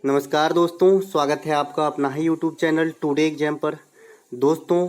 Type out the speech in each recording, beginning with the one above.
नमस्कार दोस्तों, स्वागत है आपका अपना ही यूट्यूब चैनल टुडे एग्जाम पर। दोस्तों,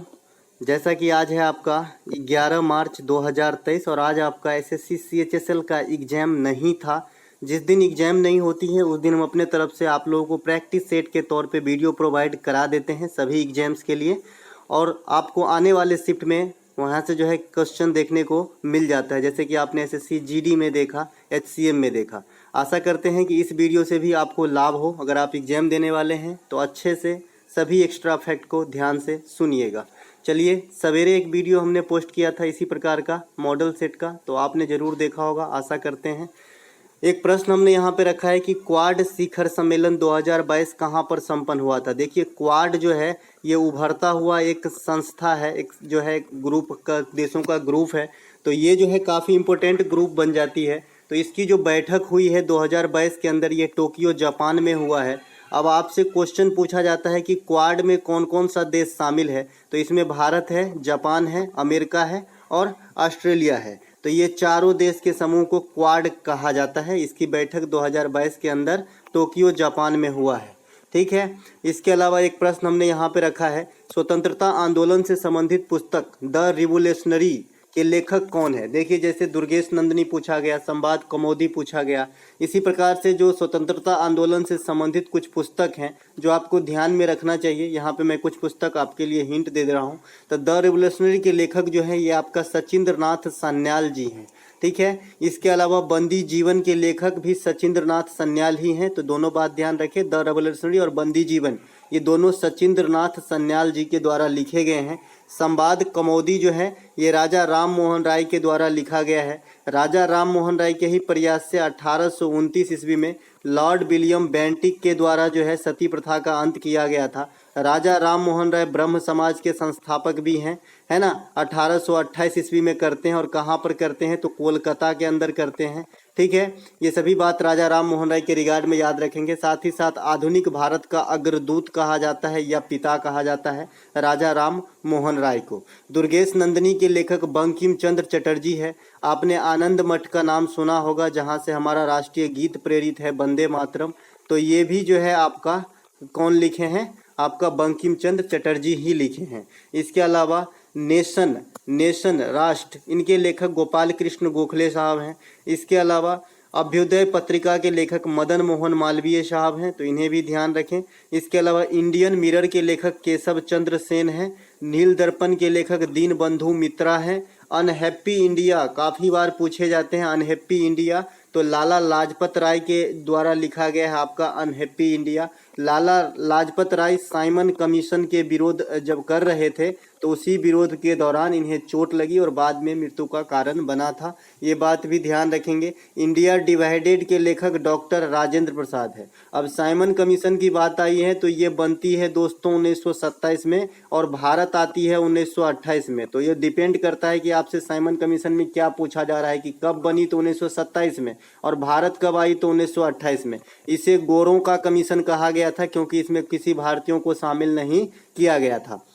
जैसा कि आज है आपका 11 मार्च 2023 और आज आपका एसएससी सीएचएसएल का एग्ज़ाम नहीं था। जिस दिन एग्ज़ाम नहीं होती है उस दिन हम अपने तरफ से आप लोगों को प्रैक्टिस सेट के तौर पे वीडियो प्रोवाइड करा देते हैं सभी एग्ज़ाम्स के लिए, और आपको आने वाले शिफ्ट में वहाँ से जो है क्वेश्चन देखने को मिल जाता है, जैसे कि आपने एसएससी जीडी में देखा, एचसीएम में देखा। आशा करते हैं कि इस वीडियो से भी आपको लाभ हो। अगर आप एग्ज़ाम देने वाले हैं तो अच्छे से सभी एक्स्ट्रा फैक्ट को ध्यान से सुनिएगा। चलिए, सवेरे एक वीडियो हमने पोस्ट किया था इसी प्रकार का मॉडल सेट का, तो आपने ज़रूर देखा होगा, आशा करते हैं। एक प्रश्न हमने यहाँ पे रखा है कि क्वाड शिखर सम्मेलन 2022 कहाँ पर संपन्न हुआ था। देखिए, क्वाड जो है ये उभरता हुआ एक संस्था है, एक जो है ग्रुप का, देशों का ग्रुप है। तो ये जो है काफ़ी इम्पोर्टेंट ग्रुप बन जाती है। तो इसकी जो बैठक हुई है 2022 के अंदर, ये टोक्यो जापान में हुआ है। अब आपसे क्वेश्चन पूछा जाता है कि क्वाड में कौन कौन सा देश शामिल है, तो इसमें भारत है, जापान है, अमेरिका है और ऑस्ट्रेलिया है। तो ये चारों देश के समूह को क्वाड कहा जाता है। इसकी बैठक 2022 के अंदर टोक्यो जापान में हुआ है। ठीक है। इसके अलावा एक प्रश्न हमने यहाँ पे रखा है, स्वतंत्रता आंदोलन से संबंधित पुस्तक द रिवोल्यूशनरी के लेखक कौन है। देखिए, जैसे दुर्गेश नंदिनी पूछा गया, संवाद कौमुदी पूछा गया, इसी प्रकार से जो स्वतंत्रता आंदोलन से संबंधित कुछ पुस्तक हैं जो आपको ध्यान में रखना चाहिए। यहाँ पे मैं कुछ पुस्तक आपके लिए हिंट दे रहा हूँ। तो द रिवोल्यूशनरी के लेखक जो है ये आपका सचिंद्र नाथ सान्याल जी हैं। ठीक है। इसके अलावा बंदी जीवन के लेखक भी सचिंद्र नाथ सान्याल ही हैं। तो दोनों बात ध्यान रखें, द रिवोल्यूशनरी और बंदी जीवन, ये दोनों सचिंद्र नाथ सान्याल जी के द्वारा लिखे गए हैं। संवाद कौमुदी जो है ये राजा राम मोहन राय के द्वारा लिखा गया है। राजा राम मोहन राय के ही प्रयास से 1829 ईस्वी में लॉर्ड विलियम बेंटिक के द्वारा जो है सती प्रथा का अंत किया गया था। राजा राम मोहन राय ब्रह्म समाज के संस्थापक भी हैं, है ना। 1828 ईस्वी में करते हैं, और कहाँ पर करते हैं तो कोलकाता के अंदर करते हैं। ठीक है। ये सभी बात राजा राम मोहन राय के रिगार्ड में याद रखेंगे। साथ ही साथ आधुनिक भारत का अग्रदूत कहा जाता है या पिता कहा जाता है राजा राम मोहन राय को। दुर्गेश नंदिनी के लेखक बंकिम चंद्र चटर्जी है। आपने आनंद मठ का नाम सुना होगा, जहाँ से हमारा राष्ट्रीय गीत प्रेरित है, वंदे मातरम। तो ये भी जो है आपका कौन लिखे हैं, आपका बंकिम चंद्र चटर्जी ही लिखे हैं। इसके अलावा नेशन राष्ट्र, इनके लेखक गोपाल कृष्ण गोखले साहब हैं। इसके अलावा अभ्युदय पत्रिका के लेखक मदन मोहन मालवीय साहब हैं, तो इन्हें भी ध्यान रखें। इसके अलावा इंडियन मिरर के लेखक केशव चंद्र सेन हैं। नील दर्पण के लेखक दीन बंधु मित्रा हैं। अनहैप्पी इंडिया काफ़ी बार पूछे जाते हैं, अनहैप्पी इंडिया, तो लाला लाजपत राय के द्वारा लिखा गया है आपका unhappy India. Lala Lajpat Rai Simon commission के विरोध जब कर रहे थे तो उसी विरोध के दौरान इन्हें चोट लगी और बाद में मृत्यु का कारण बना था। ये बात भी ध्यान रखेंगे। इंडिया डिवाइडेड के लेखक डॉक्टर राजेंद्र प्रसाद है। अब साइमन कमीशन की बात आई है तो ये बनती है दोस्तों 1927 में, और भारत आती है 1928 में। तो ये डिपेंड करता है कि आपसे साइमन कमीशन में क्या पूछा जा रहा है कि कब बनी तो 1927 में, और भारत कब आई तो 1928 में। इसे गोरों का कमीशन कहा गया था क्योंकि इसमें किसी भारतीयों को शामिल नहीं किया गया था।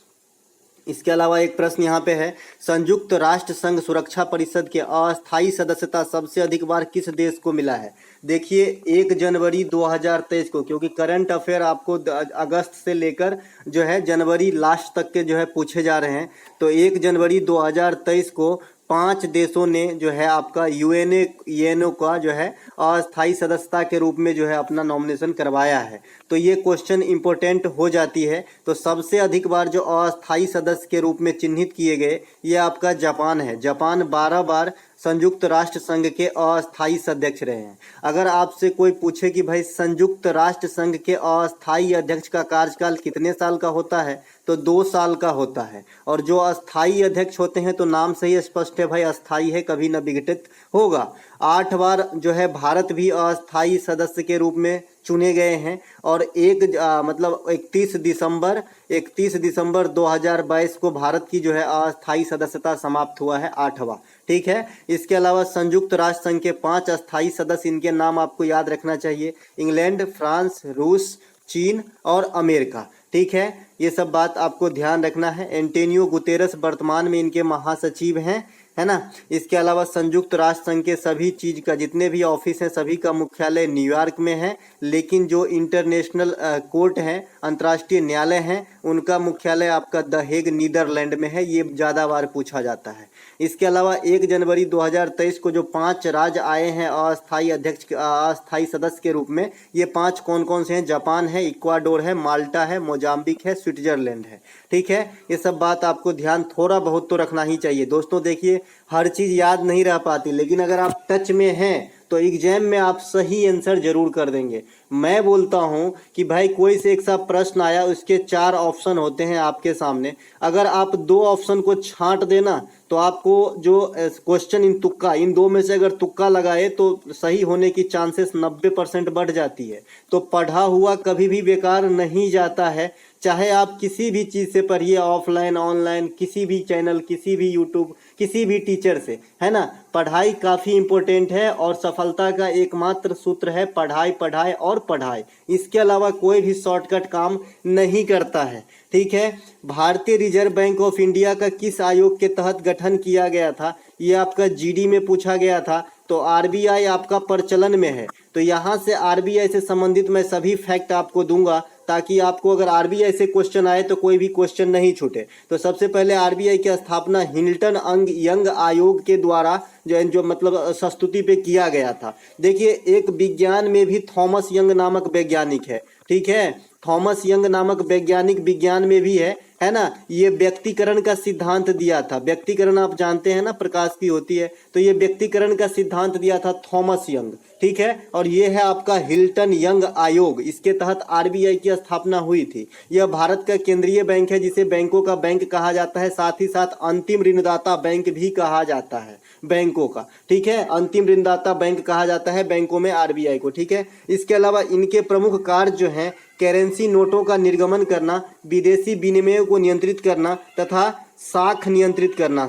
इसके अलावा एक प्रश्न यहाँ पे है, संयुक्त राष्ट्र संघ सुरक्षा परिषद के अस्थायी सदस्यता सबसे अधिक बार किस देश को मिला है। देखिए, 1 जनवरी 2023 को, क्योंकि करंट अफेयर आपको अगस्त से लेकर जो है जनवरी लास्ट तक के जो है पूछे जा रहे हैं, तो 1 जनवरी 2023 को 5 देशों ने जो है आपका यूएनओ का जो है अस्थायी सदस्यता के रूप में जो है अपना नॉमिनेशन करवाया है। तो ये क्वेश्चन इंपॉर्टेंट हो जाती है। तो सबसे अधिक बार जो अस्थायी सदस्य के रूप में चिन्हित किए गए ये आपका जापान है। जापान 12 बार संयुक्त राष्ट्र संघ के अस्थायी सदस्य रहे हैं। अगर आपसे कोई पूछे कि भाई संयुक्त राष्ट्र संघ के अस्थायी अध्यक्ष का कार्यकाल कितने साल का होता है, तो 2 साल का होता है। और जो अस्थायी अध्यक्ष होते हैं तो नाम से ही स्पष्ट है भाई, अस्थायी है, कभी न विघटित होगा। 8 बार जो है भारत भी अस्थायी सदस्य के रूप में चुने गए हैं, और 31 दिसंबर 2022 को भारत की जो है अस्थायी सदस्यता समाप्त हुआ है, 8वां। ठीक है। इसके अलावा संयुक्त राष्ट्र संघ के 5 अस्थायी सदस्य, इनके नाम आपको याद रखना चाहिए, इंग्लैंड, फ्रांस, रूस, चीन और अमेरिका। ठीक है। ये सब बात आपको ध्यान रखना है। एंटोनियो गुतेरस वर्तमान में इनके महासचिव हैं, है ना। इसके अलावा संयुक्त राष्ट्र संघ के सभी चीज का जितने भी ऑफिस हैं सभी का मुख्यालय न्यूयॉर्क में है, लेकिन जो इंटरनेशनल कोर्ट हैं, अंतर्राष्ट्रीय न्यायालय हैं, उनका मुख्यालय आपका द हेग नीदरलैंड में है। ये ज़्यादा बार पूछा जाता है। इसके अलावा 1 जनवरी 2023 को जो 5 राज्य आए हैं अस्थायी सदस्य के रूप में, ये 5 कौन कौन से हैं? जापान है, इक्वाडोर है, माल्टा है, मोजाम्बिक है, स्विट्जरलैंड है। ठीक है, ये सब बात आपको ध्यान थोड़ा बहुत तो रखना ही चाहिए। दोस्तों देखिए, हर चीज़ याद नहीं रह पाती, लेकिन अगर आप टच में हैं तो एग्जाम में आप सही आंसर जरूर कर देंगे। मैं बोलता हूं कि भाई कोई से एक सा प्रश्न आया, उसके 4 ऑप्शन होते हैं आपके सामने, अगर आप 2 ऑप्शन को छांट देना तो आपको जो क्वेश्चन इन तुक्का, इन 2 में से अगर तुक्का लगाए तो सही होने की चांसेस 90% बढ़ जाती है। तो पढ़ा हुआ कभी भी बेकार नहीं जाता है, चाहे आप किसी भी चीज़ से पढ़िए, ऑफलाइन ऑनलाइन, किसी भी चैनल, किसी भी यूट्यूब, किसी भी टीचर से, है ना। पढ़ाई काफ़ी इम्पोर्टेंट है और सफलता का एकमात्र सूत्र है पढ़ाई, पढ़ाई और पढ़ाई। इसके अलावा कोई भी शॉर्टकट काम नहीं करता है। ठीक है, भारतीय रिजर्व बैंक ऑफ इंडिया का किस आयोग के तहत गठन किया गया था? ये आपका जीडी में पूछा गया था। तो आरबीआई आपका प्रचलन में है, तो यहाँ से आरबीआई से संबंधित मैं सभी फैक्ट आपको दूंगा, ताकि आपको अगर आरबीआई से क्वेश्चन आए तो कोई भी क्वेश्चन नहीं छूटे। तो सबसे पहले आरबीआई की स्थापना हिल्टन यंग आयोग के द्वारा जो मतलब संस्तुति पे किया गया था। देखिए, एक विज्ञान में भी थॉमस यंग नामक वैज्ञानिक है। ठीक है, थॉमस यंग नामक वैज्ञानिक विज्ञान में भी है ना। ये व्यक्तिकरण का सिद्धांत दिया था। व्यक्तिकरण आप जानते हैं ना, प्रकाश की होती है, तो ये व्यक्तिकरण का सिद्धांत दिया था थॉमस यंग। ठीक है, और ये है आपका हिल्टन यंग आयोग, इसके तहत आरबीआई की स्थापना हुई थी। यह भारत का केंद्रीय बैंक है, जिसे बैंकों का बैंक कहा जाता है, साथ ही साथ अंतिम ऋणदाता बैंक भी कहा जाता है बैंकों का। ठीक है, अंतिम ऋणदाता बैंक कहा जाता है बैंकों में आरबीआई को। ठीक है, इसके अलावा इनके प्रमुख कार्य जो हैं, करेंसी नोटों का निर्गमन करना, विदेशी विनिमय को नियंत्रित करना तथा साख नियंत्रित करना,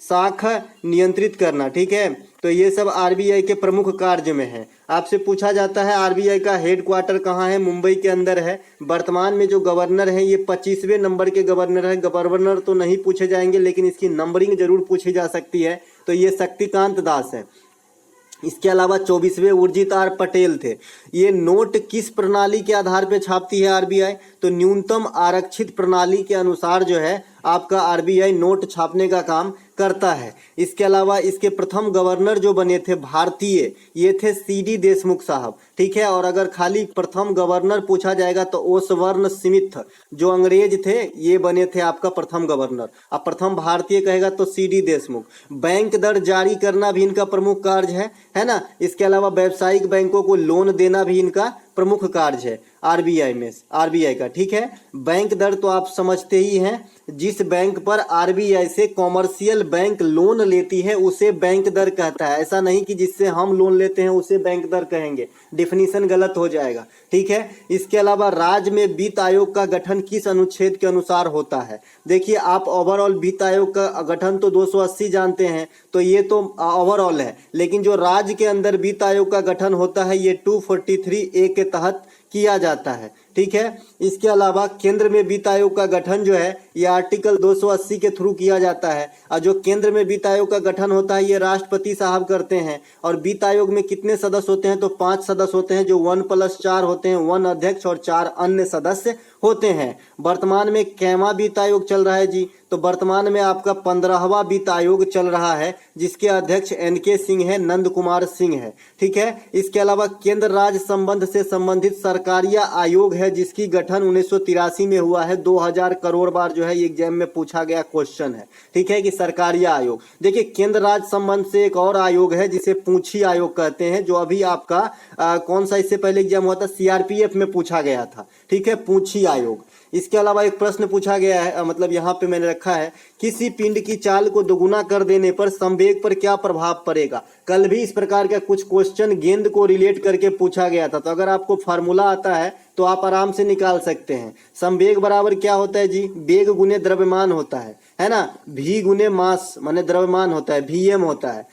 साख नियंत्रित करना। ठीक है, तो ये सब आरबीआई के प्रमुख कार्य में है। आपसे पूछा जाता है आरबीआई का हेडक्वार्टर कहाँ है? मुंबई के अंदर है। वर्तमान में जो गवर्नर है ये 25वें नंबर के गवर्नर है। गवर्नर तो नहीं पूछे जाएंगे, लेकिन इसकी नंबरिंग जरूर पूछी जा सकती है। तो ये शक्तिकांत दास है। इसके अलावा 24वें उर्जित आर पटेल थे। ये नोट किस प्रणाली के आधार पर छापती है आरबीआई? तो न्यूनतम आरक्षित प्रणाली के अनुसार जो है आपका आरबीआई नोट छापने का काम करता है। इसके अलावा इसके प्रथम गवर्नर जो बने थे भारतीय, ये थे सीडी देशमुख साहब। ठीक है, और अगर खाली प्रथम गवर्नर पूछा जाएगा तो ओसवर्ण स्मिथ जो अंग्रेज थे, ये बने थे आपका प्रथम गवर्नर। अब प्रथम भारतीय कहेगा तो सीडी देशमुख। बैंक दर जारी करना भी इनका प्रमुख कार्य है ना। इसके अलावा व्यावसायिक बैंकों को लोन देना भी इनका प्रमुख कार्य है आरबीआई का। ठीक है, बैंक दर तो आप समझते ही हैं, जिस बैंक पर आरबीआई से कॉमर्शियल बैंक लोन लेती है उसे बैंक दर कहता है। ऐसा नहीं कि जिससे हम लोन लेते हैं उसे बैंक दर कहेंगे, डेफिनेशन गलत हो जाएगा। ठीक है, इसके अलावा राज्य में वित्त आयोग का गठन किस अनुच्छेद के अनुसार होता है? देखिए, आप ओवरऑल वित्त आयोग का गठन तो 280 जानते हैं, तो ये तो ओवरऑल है, लेकिन जो राज्य के अंदर वित्त आयोग का गठन होता है ये 243A के तहत किया जाता है। ठीक है, इसके अलावा केंद्र में वित्त आयोग का गठन जो है ये आर्टिकल 280 के थ्रू किया जाता है, और जो केंद्र में वित्त आयोग का गठन होता है ये राष्ट्रपति साहब करते हैं। और वित्त आयोग में कितने सदस्य होते हैं? तो 5 सदस्य होते हैं, जो 1+4 होते हैं, 1 अध्यक्ष और 4 अन्य सदस्य होते हैं। वर्तमान में कैवा वित्त आयोग चल रहा है जी? तो वर्तमान में आपका 15वां वित्त आयोग चल रहा है, जिसके अध्यक्ष NK सिंह है, नंद कुमार सिंह है। ठीक है, इसके अलावा केंद्र राज्य संबंध से संबंधित सरकारिया आयोग है, जिसकी गठन 1983 में हुआ है। 2000 करोड़ बार जो है ये एग्जाम में पूछा गया क्वेश्चन है। ठीक है, कि सरकारिया आयोग। देखिए, केंद्र राज्य संबंध से एक और आयोग है जिसे पूंछी आयोग कहते हैं, जो अभी आपका कौन सा इससे पहले एग्जाम हुआ था, सीआरपीएफ में पूछा गया था। ठीक है, पूंछी आयोग। इसके अलावा एक प्रश्न पूछा गया है, मतलब यहाँ पे मैंने रखा है, किसी पिंड की चाल को दोगुना कर देने पर संवेग पर क्या प्रभाव पड़ेगा? कल भी इस प्रकार का कुछ क्वेश्चन गेंद को रिलेट करके पूछा गया था, तो अगर आपको फार्मूला आता है तो आप आराम से निकाल सकते हैं। संवेग बराबर क्या होता है जी? वेग गुने द्रव्यमान होता है है ना, v गुने मास माने द्रव्यमान होता है, vm होता है,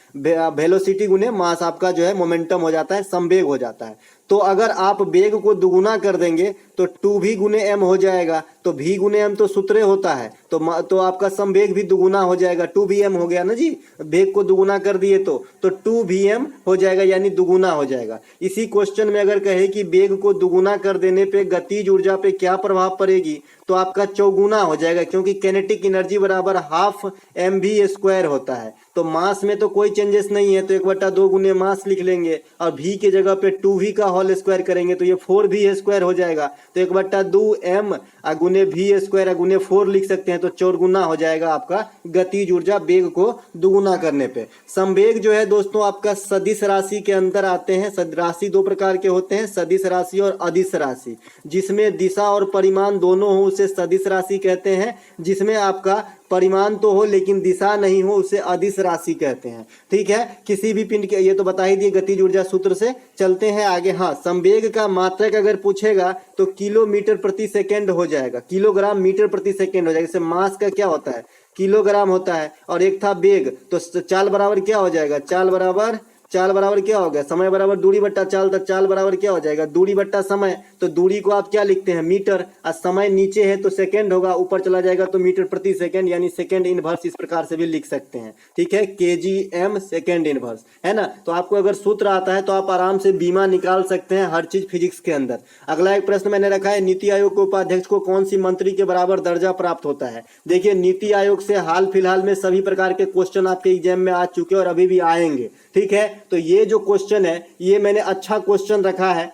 वेलोसिटी गुने मास आपका जो है मोमेंटम हो जाता है, संवेग हो जाता है। तो अगर आप वेग को दुगुना कर देंगे तो 2v गुने m हो जाएगा, तो v गुने m तो सूत्र होता है, तो आपका संवेग भी दुगुना हो जाएगा, 2vm हो गया ना जी, वेग को दुगुना कर दिए तो 2vm हो जाएगा यानी दुगुना हो जाएगा। इसी क्वेश्चन में अगर कहे कि वेग को दुगुना कर देने पे गतिज ऊर्जा पे क्या प्रभाव पड़ेगी, तो आपका चौगुना हो जाएगा, क्योंकि कैनेटिक एनर्जी बराबर हाफ mv² होता है। तो मास में तो कोई चेंजेस नहीं है, तो 1/2 गुने मास लिख लेंगे और v के जगह पे 2v का होल स्क्वायर करेंगे तो ये 4v² हो जाएगा। तो 1/2 m गुने v² गुने 4 लिख सकते हैं, तो चौगुना हो जाएगा आपका गतिज ऊर्जा वेग को दुगुना करने पे। संवेग जो है दोस्तों आपका सदिश राशि के अंदर आते हैं। राशि दो प्रकार के होते हैं, सदिश राशि और अदिश राशि। जिसमें दिशा और परिमाण दोनों हो उसे सदिश राशि कहते हैं, जिसमें आपका परिमाण तो हो लेकिन दिशा नहीं हो उसे अदिश राशि कहते हैं। ठीक है, किसी भी पिंड के, ये तो बता ही दिए गतिज ऊर्जा सूत्र से। चलते हैं आगे। हाँ, संवेग का मात्रक अगर पूछेगा तो किलोमीटर प्रति सेकेंड हो जाएगा, किलोग्राम मीटर प्रति सेकेंड हो जाएगा। जैसे मास का क्या होता है, किलोग्राम होता है, और एक था वेग, तो चाल बराबर क्या हो जाएगा, चाल बराबर क्या हो गया, समय बराबर दूरी बट्टा चाल, तो चाल बराबर क्या हो जाएगा, दूरी बट्टा समय। तो दूरी को आप क्या लिखते हैं, मीटर, और समय नीचे है तो सेकंड होगा, ऊपर चला जाएगा तो मीटर प्रति सेकंड यानी सेकंड इनवर्स, इस प्रकार से भी लिख सकते हैं। ठीक है, kgm सेकंड इनवर्स, है ना। तो आपको अगर सूत्र आता है तो आप आराम से बीमा निकाल सकते हैं, हर चीज फिजिक्स के अंदर। अगला एक प्रश्न मैंने रखा है, नीति आयोग के उपाध्यक्ष को कौन सी मंत्री के बराबर दर्जा प्राप्त होता है। देखिए, नीति आयोग से हाल फिलहाल में सभी प्रकार के क्वेश्चन आपके एग्जाम में आ चुके हैं और अभी भी आएंगे। ठीक है, तो ये जो क्वेश्चन है ये मैंने अच्छा क्वेश्चन रखा है।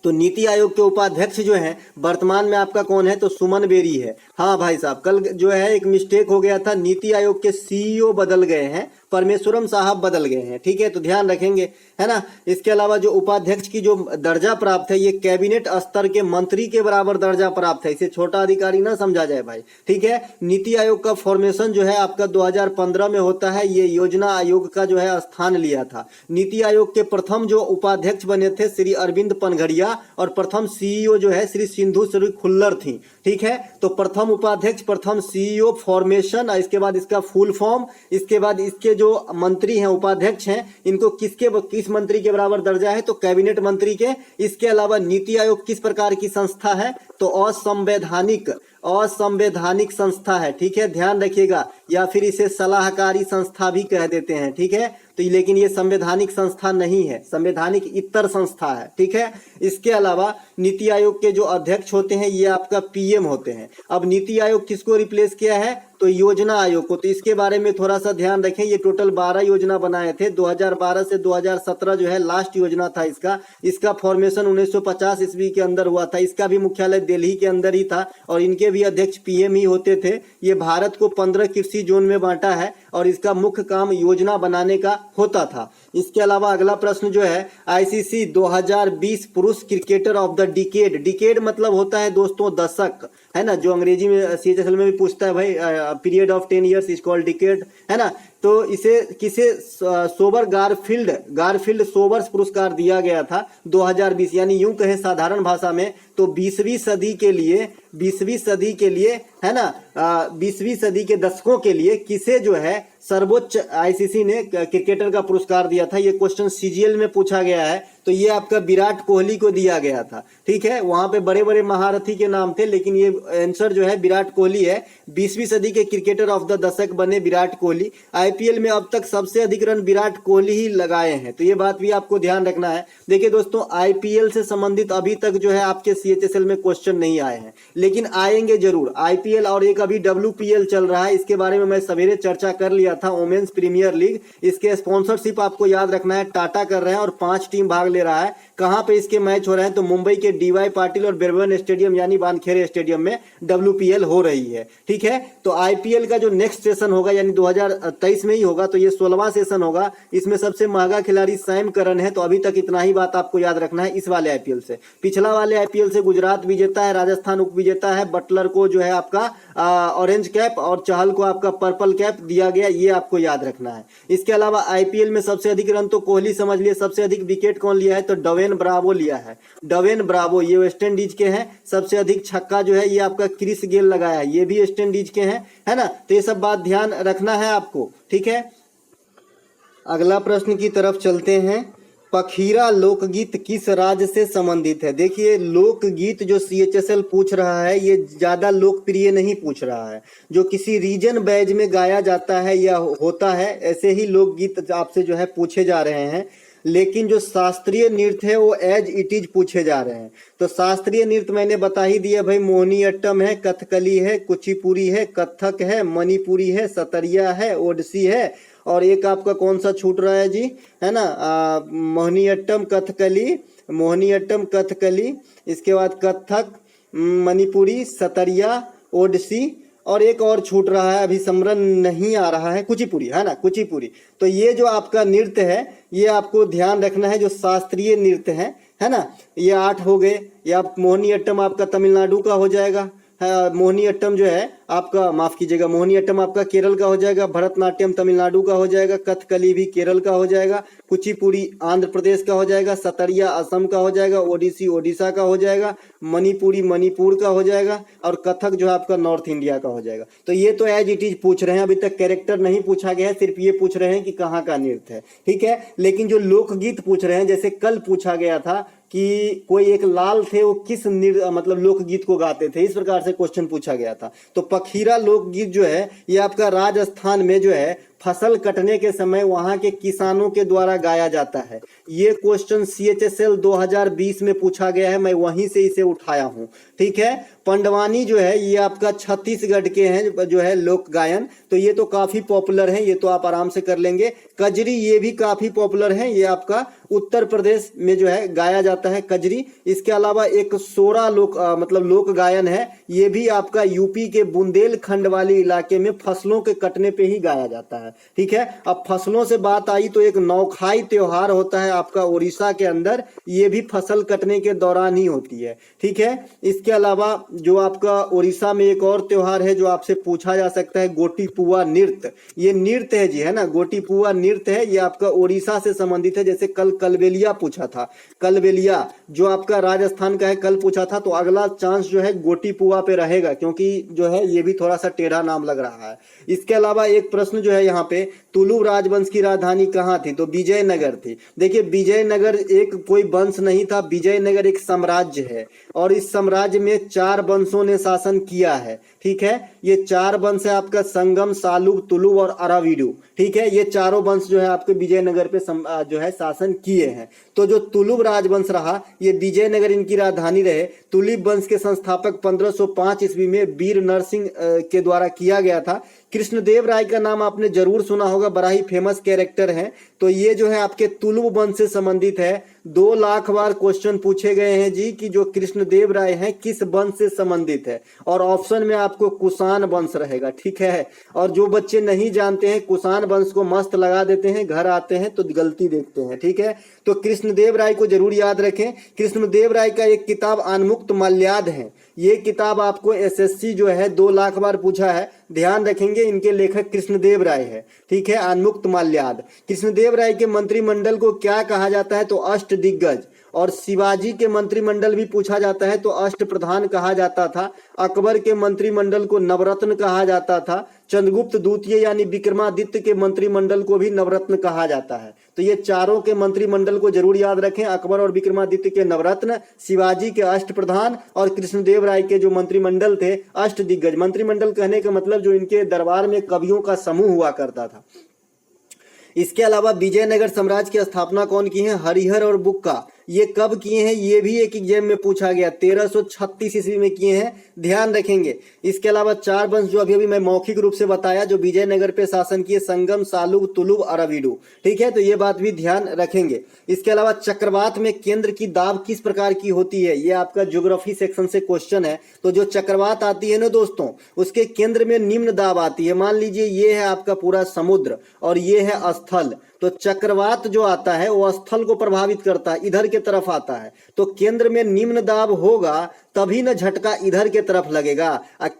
तो नीति आयोग के उपाध्यक्ष जो है वर्तमान में आपका कौन है, तो सुमन बेरी है। हाँ भाई साहब, कल जो है एक मिस्टेक हो गया था, नीति आयोग के सीईओ बदल गए हैं, परमेश्वरम साहब बदल गए हैं। ठीक है, तो ध्यान रखेंगे, है ना। इसके अलावा जो उपाध्यक्ष की जो दर्जा प्राप्त है ये कैबिनेट स्तर के मंत्री के बराबर दर्जा प्राप्त है, इसे छोटा अधिकारी ना समझा जाए भाई। ठीक है, नीति आयोग का फॉर्मेशन जो है आपका 2015 में होता है, ये योजना आयोग का जो है स्थान लिया था। नीति आयोग के प्रथम जो उपाध्यक्ष बने थे श्री अरविंद पनघड़िया, और प्रथम सीईओ जो है श्री सिंधु श्री खुल्लर थी। ठीक है, तो प्रथम उपाध्यक्ष, प्रथम सीईओ, फॉर्मेशन, इसके बाद इसका फुल फॉर्म, इसके बाद इसके जो मंत्री हैं उपाध्यक्ष हैं इनको किस मंत्री के बराबर दर्जा है, तो कैबिनेट मंत्री के। इसके अलावा नीति आयोग किस प्रकार की संस्था है, तो असंवैधानिक संस्था है। ठीक है, ध्यान रखिएगा, या फिर इसे सलाहकारी संस्था भी कह देते हैं। ठीक है, तो लेकिन ये संवैधानिक संस्था नहीं है, संवैधानिक इतर संस्था है। ठीक है, इसके अलावा नीति आयोग के जो अध्यक्ष होते हैं ये आपका पीएम होते हैं। अब नीति आयोग किसको रिप्लेस किया है, तो योजना आयोग को। तो इसके बारे में थोड़ा सा ध्यान रखें, ये टोटल 12 योजना बनाए थे, 2012 से 2017 जो है लास्ट योजना था इसका फॉर्मेशन 1950 ईस्वी के अंदर हुआ था। इसका भी मुख्यालय दिल्ली के अंदर ही था और इनके भी अध्यक्ष पीएम ही होते थे। ये भारत को 15 कृषि जोन में बांटा है और इसका मुख्य काम योजना बनाने का होता था। इसके अलावा अगला प्रश्न जो है, आईसीसी 2020 पुरुष cricketer of the decade. Decade मतलब होता है दोस्तों दशक, है ना, जो अंग्रेजी में सीएचएसएल में भी पूछता है भाई, period of 10 years is called decade, है ना। तो इसे किसे सोबर गारफील्ड सोबर्स पुरस्कार दिया गया था 2020, यानी यूं कहे साधारण भाषा में तो 20वीं सदी के लिए, है ना, 20वीं सदी के दशकों के लिए किसे जो है सर्वोच्च आईसीसी ने क्रिकेटर का पुरस्कार दिया था। ये क्वेश्चन सीजीएल में पूछा गया है, तो ये आपका विराट कोहली को दिया गया था। ठीक है, वहां पे बड़े बड़े महारथी के नाम थे लेकिन ये आंसर जो है विराट कोहली है। 20वीं सदी के क्रिकेटर ऑफ द दशक बने विराट कोहली। आईपीएल में अब तक सबसे अधिक रन विराट कोहली ही लगाए हैं, तो ये बात भी आपको ध्यान रखना है। देखिए दोस्तों, आईपीएल से संबंधित अभी तक जो है आपके सीएचएसएल में क्वेश्चन नहीं आए हैं, लेकिन आएंगे जरूर। आईपीएल और एक अभी डब्ल्यूपीएल चल रहा है, इसके बारे में मैं सवेरे चर्चा कर लिया था, वुमेन्स प्रीमियर लीग। इसके स्पॉन्सरशिप आपको याद रखना है, टाटा कर रहे हैं और 5 टीम भाग ले रहा है। कहां पे इसके मैच हो रहे हैं, तो मुंबई के डीवाई पाटिल और बिरबन स्टेडियम यानी वानखेड़े स्टेडियम में डब्ल्यूपीएल हो रही है। ठीक है, तो आईपीएल का जो नेक्स्ट सेशन होगा यानी 2023 में ही होगा, तो ये 16वां सेशन होगा। इसमें सबसे महंगा खिलाड़ी सैम करन है। तो अभी तक इतना ही बात आपको याद रखना है इस वाले आईपीएल से। पिछला वाले आईपीएल से गुजरात विजेता है, राजस्थान उप विजेता है, बटलर को जो है आपका ऑरेंज कैप और चहल को आपका पर्पल कैप दिया गया। ये ये आपको याद रखना है। इसके अलावा आईपीएल में सबसे अधिक रन तो कोहली समझ लिए, सबसे अधिक विकेट कौन लिया है तो डवेन ब्रावो लिया है। डवेन ब्रावो ये वेस्ट इंडीज के हैं। सबसे अधिक छक्का जो है ये आपका क्रिस गेल लगाया है, ये भी वेस्ट इंडीज के हैं, है ना। तो ये सब बात ध्यान रखना है आपको, ठीक है। अगला प्रश्न की तरफ चलते हैं। पखीरा लोकगीत किस राज्य से संबंधित है? देखिए लोकगीत जो सीएचएसएल पूछ रहा है ये ज्यादा लोकप्रिय नहीं पूछ रहा है, जो किसी रीजन बैज में गाया जाता है या होता है ऐसे ही लोकगीत आपसे जो है पूछे जा रहे हैं। लेकिन जो शास्त्रीय नृत्य है वो एज इट इज पूछे जा रहे हैं। तो शास्त्रीय नृत्य मैंने बता ही दिया भाई, मोहिनीअट्टम है, कथकली है, कुचिपुड़ी है, कथक है, मणिपुरी है, सतरिया है, ओडिसी है, और एक आपका कौन सा छूट रहा है जी, है ना, मोहिनीअट्टम कथकली, इसके बाद कथक, मणिपुरी, सतरिया, ओडिसी, और एक और छूट रहा है, अभी स्मरण नहीं आ रहा है, कुचिपुड़ी, है ना, कुचिपुड़ी। तो ये जो आपका नृत्य है ये आपको ध्यान रखना है, जो शास्त्रीय नृत्य है ना। ये 8 हो गए। ये आप मोहिनीअट्टम आपका तमिलनाडु का हो जाएगा, मोहिनीअट्टम जो है आपका, माफ कीजिएगा, मोहिनीअट्टम आपका केरल का हो जाएगा, भरतनाट्यम तमिलनाडु का हो जाएगा, कथकली भी केरल का हो जाएगा, कुचिपुड़ी आंध्र प्रदेश का हो जाएगा, सतरिया असम का हो जाएगा, ओडिसी ओडिशा का हो जाएगा, मणिपुरी मणिपुर का हो जाएगा, और कथक जो है आपका नॉर्थ इंडिया का हो जाएगा। तो ये तो एज इट इज पूछ रहे हैं, अभी तक कैरेक्टर नहीं पूछा गया है, सिर्फ ये पूछ रहे हैं कि कहाँ का नृत्य है, ठीक है। लेकिन जो लोकगीत पूछ रहे हैं, जैसे कल पूछा गया था कि कोई एक लाल थे वो किस मतलब लोकगीत को गाते थे, इस प्रकार से क्वेश्चन पूछा गया था। तो पखीरा लोकगीत जो है ये आपका राजस्थान में जो है फसल कटने के समय वहां के किसानों के द्वारा गाया जाता है। ये क्वेश्चन सीएचएसएल 2020 में पूछा गया है, मैं वहीं से इसे उठाया हूं, ठीक है। पंडवानी जो है ये आपका छत्तीसगढ़ के हैं जो है लोक गायन, तो ये तो काफी पॉपुलर है, ये तो आप आराम से कर लेंगे। कजरी ये भी काफी पॉपुलर है, ये आपका उत्तर प्रदेश में जो है गाया जाता है कजरी। इसके अलावा एक सोरा मतलब लोक गायन है, ये भी आपका यूपी के बुंदेलखंड वाले इलाके में फसलों के कटने पे ही गाया जाता है, ठीक है। अब फसलों से बात आई तो एक नौखाई त्योहार होता है आपका उड़ीसा के अंदर, ये भी फसल कटने के दौरान ही होती है, ठीक है। इसके अलावा जो आपका उड़ीसा में एक और त्योहार है जो आपसे पूछा जा सकता है, गोटीपुआ नृत्य। ये नृत्य है जी, है ना, गोटीपुआ नृत्य है, ये आपका उड़ीसा से संबंधित है। जैसे कल कलबेलिया पूछा था, कलबेलिया जो आपका राजस्थान का है कल पूछा था, तो अगला चांस जो है गोटीपुआ पे रहेगा, क्योंकि जो है ये भी थोड़ा सा टेढ़ा नाम लग रहा है। इसके अलावा एक प्रश्न जो है यहाँ पे, तुलु राजवंश की राजधानी कहाँ थी? तो विजयनगर थी। देखिए विजयनगर एक कोई वंश नहीं था, विजयनगर एक साम्राज्य है, और इस साम्राज्य में 4 वंशों ने शासन किया है, ठीक है। ये 4 वंश है आपका, संगम, सालुब, तुलुब और अराविडु, ठीक है। ये चारों वंश जो है आपके विजयनगर पे जो है शासन किए हैं। तो जो तुलुब राजवंश रहा, ये विजयनगर इनकी राजधानी रहे। तुलुब वंश के संस्थापक 1505 ईस्वी में वीर नरसिंह के द्वारा किया गया था। कृष्णदेव राय का नाम आपने जरूर सुना होगा, बड़ा ही फेमस कैरेक्टर है। तो ये जो है आपके तुलुब वंश से संबंधित है। 2 लाख बार क्वेश्चन पूछे गए हैं जी कि जो कृष्णदेव राय हैं किस वंश से संबंधित है, और ऑप्शन में आपको कुषाण वंश रहेगा, ठीक है। और जो बच्चे नहीं जानते हैं कुषाण वंश को मस्त लगा देते हैं, घर आते हैं तो गलती देखते हैं, ठीक है। तो कृष्णदेव राय को जरूर याद रखें। कृष्णदेव राय का एक किताब अनमुक्त मल्याद है, ये किताब आपको एसएससी जो है 2 लाख बार पूछा है, ध्यान रखेंगे। इनके लेखक कृष्णदेव राय है, ठीक है, अनमुक्त मल्याद। कृष्णदेव राय के मंत्रिमंडल को क्या कहा जाता है? तो अष्ट दिग्गज। और शिवाजी के मंत्रिमंडल भी पूछा जाता है तो अष्ट प्रधान कहा जाता था। अकबर के मंत्रिमंडल को नवरत्न कहा जाता था। चंद्रगुप्त द्वितीय यानी विक्रमादित्य के मंत्रिमंडल को भी नवरत्न कहा जाता है। तो ये चारों के मंत्रिमंडल को जरूर याद रखें, अकबर और विक्रमादित्य के नवरत्न, शिवाजी के अष्ट प्रधान, और कृष्णदेव राय के जो मंत्रिमंडल थे अष्ट दिग्गज। मंत्रिमंडल कहने का मतलब जो इनके दरबार में कवियों का समूह हुआ करता था। इसके अलावा विजयनगर साम्राज्य की स्थापना कौन की है? हरिहर और बुक्का। ये कब किए हैं? ये भी एक एग्जाम में पूछा गया, 1336 ईस्वी में किए हैं, ध्यान रखेंगे। इसके अलावा 4 वंश जो अभी मैं मौखिक रूप से बताया जो विजयनगर पे शासन किए, संगम, सालुब, तुलुब, अराविडु, ठीक है। तो ये बात भी ध्यान रखेंगे। इसके अलावा चक्रवात में केंद्र की दाब किस प्रकार की होती है? ये आपका ज्योग्राफी सेक्शन से क्वेश्चन है। तो जो चक्रवात आती है ना दोस्तों, उसके केंद्र में निम्न दाब आती है। मान लीजिए ये है आपका पूरा समुद्र और ये है स्थल, तो तो चक्रवात जो आता है वो स्थल को प्रभावित करता है, इधर के तरफ आता है। तो केंद्र में निम्न दाब होगा तभी न झटका इधर के तरफ लगेगा।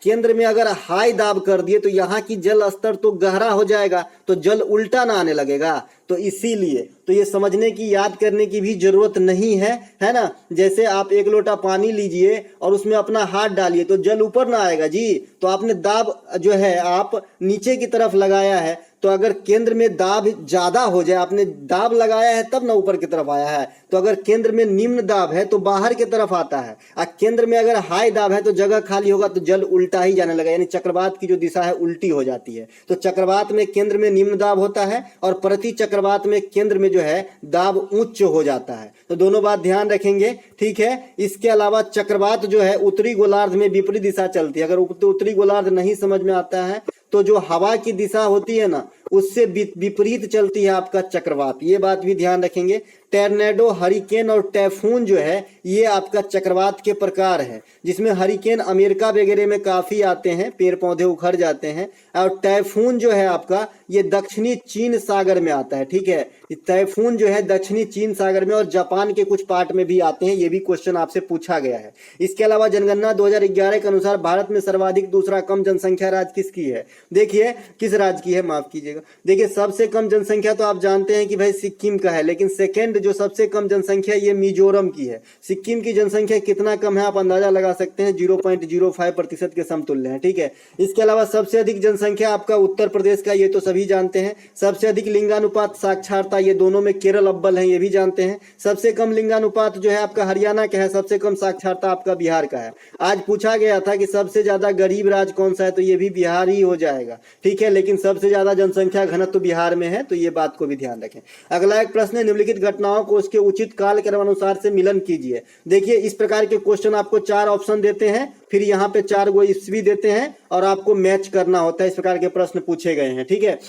केंद्र में अगर हाई दाब कर दिए तो यहाँ की जल स्तर तो गहरा हो जाएगा, तो जल उल्टा ना आने लगेगा। तो इसीलिए तो ये समझने की, याद करने की भी जरूरत नहीं है ना। जैसे आप एक लोटा पानी लीजिए और उसमें अपना हाथ डालिए तो जल ऊपर ना आएगा जी। तो आपने दाब जो है आप नीचे की तरफ लगाया है, तो अगर केंद्र में दाब ज्यादा हो जाए, आपने दाब लगाया है तब ना ऊपर की तरफ आया है। तो अगर केंद्र में निम्न दाब है तो बाहर की तरफ आता है, और केंद्र में अगर हाई दाब है तो जगह खाली होगा तो जल उल्टा ही जाने लगा, यानी चक्रवात की जो दिशा है उल्टी हो जाती है। तो चक्रवात में केंद्र में निम्न दाब होता है और प्रति चक्रवात में केंद्र में जो है दाब उच्च हो जाता है। तो दोनों बात ध्यान रखेंगे, ठीक है। इसके अलावा चक्रवात जो है उत्तरी गोलार्ध में विपरीत दिशा चलती है। अगर उत्तरी गोलार्ध नहीं समझ में आता है तो जो हवा की दिशा होती है ना उससे विपरीत चलती है आपका चक्रवात, ये बात भी ध्यान रखेंगे। टर्नेडो, हरिकेन और टाइफून जो है ये आपका चक्रवात के प्रकार है, जिसमें हरिकेन अमेरिका वगैरह में काफी आते हैं, पेड़ पौधे उखड़ जाते हैं। और टाइफून जो है आपका ये दक्षिणी चीन सागर में आता है, ठीक है। टाइफून जो है दक्षिणी चीन सागर में और जापान के कुछ पार्ट में भी आते हैं, ये भी क्वेश्चन आपसे पूछा गया है। इसके अलावा जनगणना 2011 के अनुसार भारत में सर्वाधिक दूसरा कम जनसंख्या राज्य किसकी है? देखिए किस राज्य की है, माफ कीजिएगा। देखिए सबसे कम जनसंख्या तो आप जानते हैं कि भाई सिक्किम का है, लेकिन सेकंड जो सबसे कम जनसंख्या ये मिजोरम की है। सिक्किम की जनसंख्या कितना कम है आप अंदाजा लगा सकते हैं, 0.05% के समतुल्य है, ठीक है। इसके अलावा सबसे अधिक जनसंख्या आपका उत्तर प्रदेश का, ये तो सभी जानते हैं। सबसे अधिक लिंगानुपात साक्षरता, ये दोनों में केरल अव्वल है, ये भी जानते हैं। सबसे कम लिंगानुपात जो है आपका हरियाणा का है, सबसे कम साक्षरता आपका बिहार का है। आज पूछा गया था कि सबसे ज्यादा गरीब राज्य कौन सा है, तो ये भी बिहार ही हो जाएगा, ठीक है। लेकिन सबसे ज्यादा जनसंख्या घनत्व तो बिहार में है, तो ये बात को भी ध्यान रखें। अगला एक प्रश्न है, निम्नलिखित घटनाओं को उसके उचित काल क्रमानुसार से मिलन कीजिए। देखिए इस प्रकार के क्वेश्चन आपको 4 ऑप्शन देते हैं, फिर यहाँ पे 4 गो ईस्वी देते हैं और आपको मैच करना होता है। इस प्रकार के प्रश्न पूछे गए हैं, ठीक है।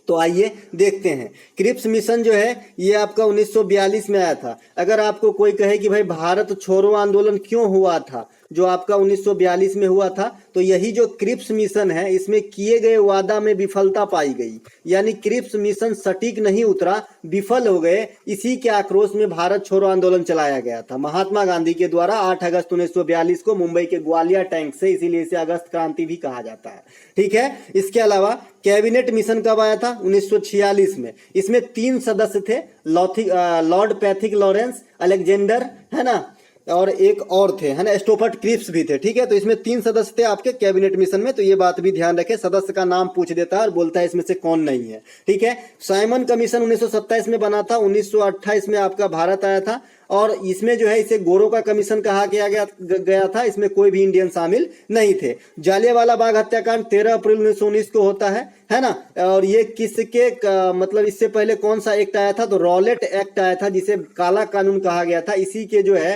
तो आइए देखते हैं। क्रिप्स मिशन जो है ये आपका 1942 में आया था। अगर आपको कोई कहे कि भाई भारत छोड़ो आंदोलन क्यों हुआ था, जो आपका 1942 में हुआ था, तो यही जो क्रिप्स मिशन है इसमें किए गए वादा में विफलता पाई गई, यानी क्रिप्स मिशन सटीक नहीं उतरा, विफल हो गए। इसी के आक्रोश में भारत छोड़ो आंदोलन चलाया गया था महात्मा गांधी के द्वारा 8 अगस्त 1942 को मुंबई के ग्वालियर टैंक से, इसीलिए इसे अगस्त क्रांति भी कहा जाता है, ठीक है। इसके अलावा कैबिनेट मिशन कब आया था? 1946 में। इसमें 3 सदस्य थे, लॉर्ड पैथिक लॉरेंस, अलेक्जेंडर, है ना, और एक और थे, है ना, स्टोफर्ड क्रिप्स भी थे, ठीक है। तो इसमें 3 सदस्य थे आपके कैबिनेट मिशन में, तो ये बात भी ध्यान रखें। सदस्य का नाम पूछ देता है और बोलता है इसमें से कौन नहीं है, ठीक है। साइमन कमीशन 1927 में बना था, 1928 में आपका भारत आया था, और इसमें जो है इसे गोरों का कमीशन कहा गया था। इसमें कोई भी इंडियन शामिल नहीं थे। जालियांवाला बाग हत्याकांड 13 अप्रैल 1919 को होता है ना। और ये किसके मतलब इससे पहले कौन सा एक्ट आया था? तो रॉलेट एक्ट आया था, जिसे काला कानून कहा गया था। इसी के जो है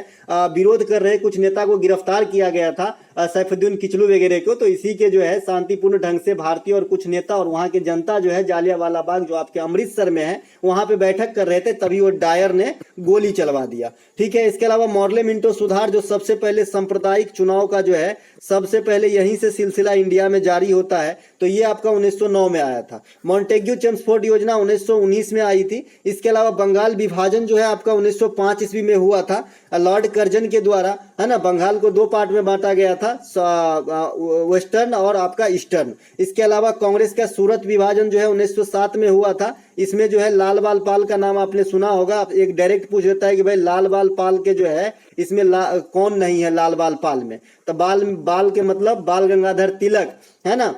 विरोध कर रहे कुछ नेता को गिरफ्तार किया गया था, सैफुद्दीन किचलू वगैरह को। तो इसी के जो है शांतिपूर्ण ढंग से भारतीय और कुछ नेता और वहां के जनता जो है जालियांवाला बाग जो आपके अमृतसर में है वहां पे बैठक कर रहे थे, तभी वो डायर ने गोली चलवा दिया, ठीक है। इसके अलावा मॉर्ले मिंटो सुधार, जो सबसे पहले सांप्रदायिक चुनाव का जो है सबसे पहले यहीं से सिलसिला इंडिया में जारी होता है, तो ये आपका 1909 में आया था। मॉन्टेग्यू चेम्सफोर्ड योजना 1919 में आई थी। इसके अलावा बंगाल विभाजन जो है आपका 1905 ईस्वी में हुआ था लॉर्ड कर्जन के द्वारा, है ना। बंगाल को 2 पार्ट में बांटा गया था, वेस्टर्न और आपका ईस्टर्न। इसके अलावा कांग्रेस का सूरत विभाजन जो है 1907 में हुआ था। इसमें जो है लाल बाल पाल का नाम आपने सुना होगा। एक डायरेक्ट पूछ देता है कि भाई लाल बाल पाल के जो है इसमें कौन नहीं है लाल बाल पाल में? तो बाल के मतलब बाल गंगाधर तिलक, है ना।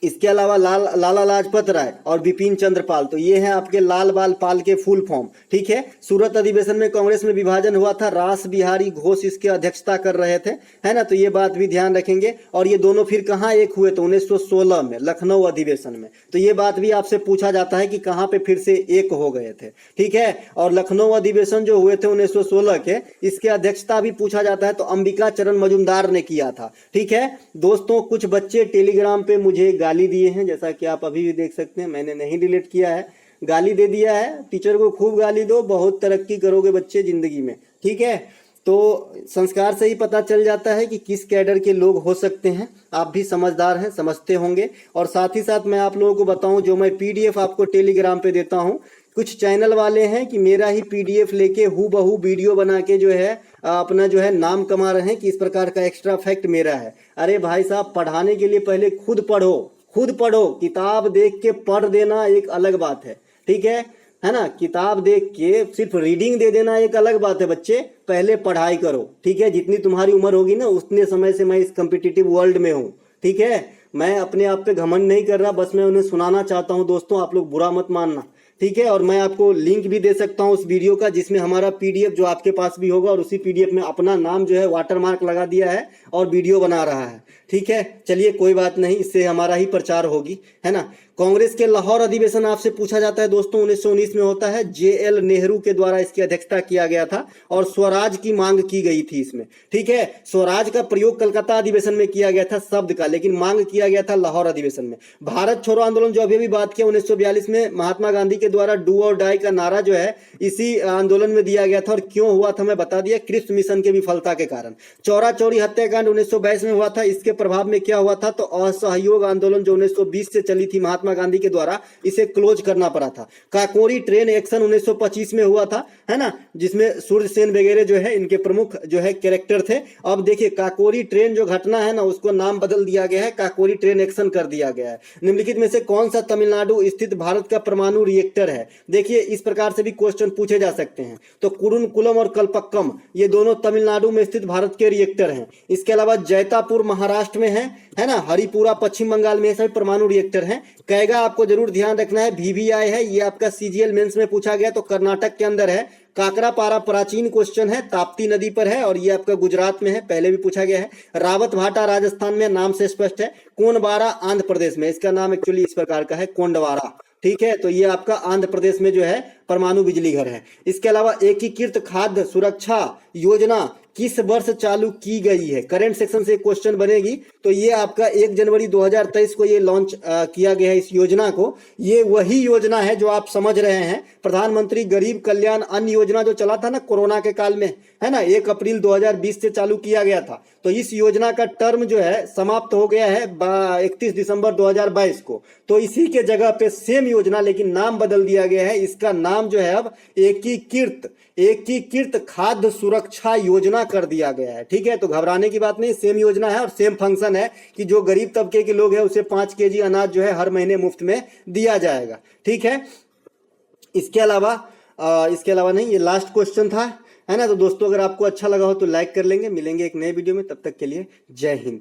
इसके अलावा लाला लाजपत राय और बिपिन चंद्र पाल, तो ये हैं आपके लाल बाल पाल के फुल फॉर्म, ठीक है। सूरत अधिवेशन में कांग्रेस में विभाजन हुआ था, रास बिहारी घोष इसकी अध्यक्षता कर रहे थे, है ना। तो ये बात भी ध्यान रखेंगे। और ये दोनों फिर कहाँ एक हुए? तो 1916 में लखनऊ अधिवेशन में। तो ये बात भी आपसे पूछा जाता है कि कहाँ पे फिर से एक हो गए थे, ठीक है। और लखनऊ अधिवेशन जो हुए थे 1916 के, इसके अध्यक्षता भी पूछा जाता है, तो अंबिका चरण मजुमदार ने किया था, ठीक है। दोस्तों कुछ बच्चे टेलीग्राम पे मुझे गाली दिए हैं, जैसा कि आप अभी भी देख सकते हैं, मैंने नहीं डिलीट किया है, गाली दे दिया है। टीचर को खूब गाली दो, बहुत तरक्की करोगे बच्चे जिंदगी में, ठीक है। तो संस्कार से ही पता चल जाता है कि किस कैडर के लोग हो सकते हैं। आप भी समझदार हैं, समझते होंगे। और साथ ही साथ मैं आप लोगों को बताऊं, जो मैं पीडीएफ आपको टेलीग्राम पे देता हूं, कुछ चैनल वाले हैं कि मेरा ही पीडीएफ लेके हूबहू वीडियो बना के जो है अपना जो है नाम कमा रहे हैं कि इस प्रकार का एक्स्ट्रा फैक्ट मेरा है। अरे भाई साहब, पढ़ाने के लिए पहले खुद पढ़ो, खुद पढ़ो। किताब देख के पढ़ देना एक अलग बात है, ठीक है ना। किताब देख के सिर्फ रीडिंग दे देना एक अलग बात है। बच्चे पहले पढ़ाई करो, ठीक है। जितनी तुम्हारी उम्र होगी ना, उतने समय से मैं इस कम्पिटिटिव वर्ल्ड में हूँ, ठीक है। मैं अपने आप पे घमंड नहीं कर रहा, बस मैं उन्हें सुनाना चाहता हूँ दोस्तों। आप लोग बुरा मत मानना, ठीक है। और मैं आपको लिंक भी दे सकता हूँ उस वीडियो का, जिसमें हमारा पीडीएफ जो आपके पास भी होगा, और उसी पीडीएफ में अपना नाम जो है वाटरमार्क लगा दिया है और वीडियो बना रहा है, ठीक है। चलिए कोई बात नहीं, इससे हमारा ही प्रचार होगी, है ना। कांग्रेस के लाहौर अधिवेशन आपसे पूछा जाता है दोस्तों, 1919 में होता है। जेएल नेहरू के द्वारा इसकी अध्यक्षता किया गया था और स्वराज की मांग की गई थी इसमें, ठीक है। स्वराज का प्रयोग कलकत्ता अधिवेशन में किया गया था शब्द का, लेकिन मांग किया गया था लाहौर अधिवेशन में। भारत छोड़ो आंदोलन जो अभी बात किया 1942 में, महात्मा गांधी के द्वारा डू और डाई का नारा जो है इसी आंदोलन में दिया गया था। और क्यों हुआ था मैं बता दिया, क्रिप्स मिशन के विफलता के कारण। चौरा चौरी हत्याकांड 1922 में हुआ था, इसके प्रभाव में क्या हुआ था, तो असहयोग आंदोलन जो 1920 से चली थी महात्मा गांधी के द्वारा, इसे क्लोज करना पड़ा था। काकोरी ट्रेन एक्शन 1925 में हुआ था, है ना, जिसमें सूर्य सेन वगैरह जो है इनके प्रमुख जो है कैरेक्टर थे। अब देखिए काकोरी ट्रेन जो घटना है ना, उसको नाम बदल दिया गया है, काकोरी ट्रेन एक्शन कर दिया गया है। निम्नलिखित में से कौन सा तमिलनाडु स्थित भारत का परमाणु रिएक्टर है। देखिए इस प्रकार से भी क्वेश्चन पूछे जा सकते हैं। तो कुरुनकुलम और कल्पक्कम ये दोनों तमिलनाडु में स्थित भारत के रिएक्टर हैं। इसके अलावा जैतापुर महाराष्ट्र में है ना, हरिपुरा पश्चिम बंगाल में, सभी परमाणु रिएक्टर हैं। कैगा आपको जरूर ध्यान रखना है, वीवीआई है, ये आपका सीजीएल मेंस में पूछा गया, तो कर्नाटक के अंदर है। काकरापारा प्राचीन क्वेश्चन है, ताप्ती नदी पर है और ये आपका गुजरात में है, पहले भी पूछा गया है। रावत भाटा राजस्थान में, नाम से स्पष्ट है। कोंडवारा आंध्र प्रदेश में, इसका नाम एक्चुअली इस प्रकार का है, कोंडवारा, ठीक है। तो ये आपका आंध्र प्रदेश में जो है परमाणु बिजली घर है। इसके अलावा एकीकृत खाद्य सुरक्षा योजना किस वर्ष चालू की गई है, करेंट सेक्शन से क्वेश्चन बनेगी। तो ये आपका 1 जनवरी 2023 को ये लॉन्च किया गया है इस योजना को। ये वही योजना है जो आप समझ रहे हैं, प्रधानमंत्री गरीब कल्याण अन्न योजना जो चला था ना कोरोना के काल में, है ना, 1 अप्रैल 2020 से चालू किया गया था। तो इस योजना का टर्म जो है समाप्त हो गया है 31 दिसंबर 2022 को। तो इसी के जगह पे सेम योजना, लेकिन नाम बदल दिया गया है। इसका नाम जो है अब एकीकृत खाद्य सुरक्षा योजना कर दिया गया है, ठीक है। तो घबराने की बात नहीं, सेम योजना है और सेम फंक्शन है कि जो गरीब तबके के लोग हैं उसे 5 केजी अनाज जो है हर महीने मुफ्त में दिया जाएगा, ठीक है। इसके अलावा नहीं, ये लास्ट क्वेश्चन था, है ना। तो दोस्तों अगर आपको अच्छा लगा हो तो लाइक कर लेंगे। मिलेंगे एक नए वीडियो में, तब तक के लिए जय हिंद।